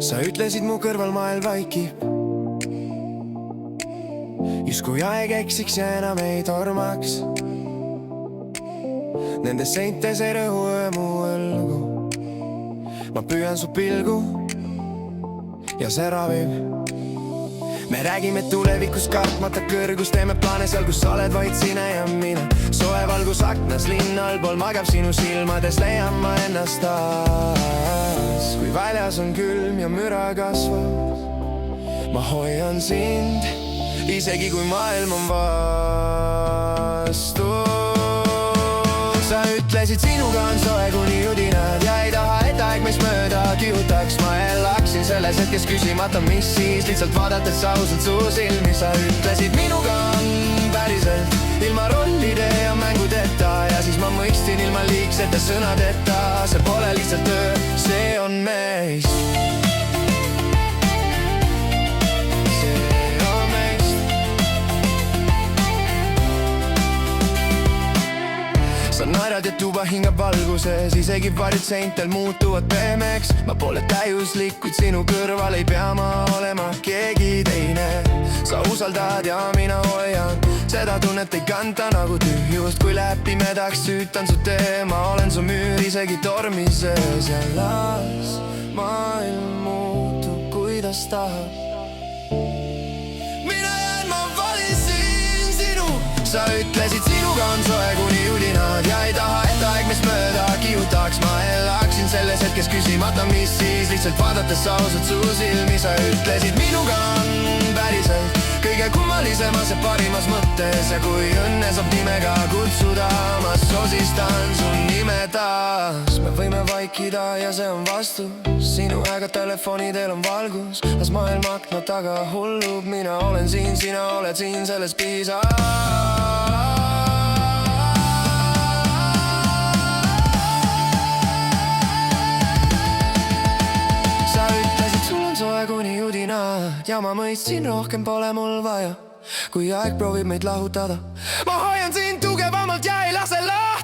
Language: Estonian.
Sa ütlesid mu kõrval maailm vaikib, justkui aeg eksiks ja enam ei tormaks. Nendes seintes ei rõhu mu õlgu. Ma püüan su pilgu ja see ravib. Me räägime tulevikust kartmata kõrgus, teeme plaane seal, kus sa oled vaid sina ja mina. Soe valgus aknas linna allpool magab sinu silmades, leian ma ennast taas. Kui väljas on külm ja müra kasvab, ma hoian sind, isegi kui maailm on vastu. Sa ütlesid, sinuga on soe kuni judinad ja ei taha, et aeg meist mööda kihutaks. Ma elaksin selles hetkes küsimata, mis siis, lihtsalt vaadates ausalt su silmi. Sa ütlesid, minuga on päriselt, ilma rollide ja mängudeta. Ja siis ma mõistsin ilma liigsete sõnadeta, see pole lihtsalt töö, see on meist. Sa naerad ja tuba hingab valguses, isegi varjud seintel muutuvad pehmeks. Ma pole täiuslik, kuid sinu kõrval ei pea ma olema keegi teine. Sa usaldad ja mina hoian, seda tunnet ei kanta nagu tühjust. Kui läheb pimedaks, süütan su tee, ma olen su müür isegi tormises. Ja las maailm muutub, kuidas tahab. Mina jään, ma valisin sinu. Sa ütlesid, sinuga on soe kuni judinad ja ei taha, et aeg meist mööda kihutaks. Ma elaksin selles hetkes küsimata, mis siis, lihtsalt vaadates ausalt su silmi. Sa ütlesid, minuga on päriselt kõige kummalisemas ja parimas mõttes. Ja kui õnne saab nimega kutsuda, ma sosistan su nime taas. Me võime vaikida ja see on vastus, sinu äga telefonidel on valgus. Las maailm akna taga hullub, mina olen siin, sina oled siin, sellest piisab. Kuni judinad ja ma mõistsin, rohkem pole mul vaja. Kui aeg proovib meid lahutada, ma hoian sind tugevamalt ja ei lase lahti.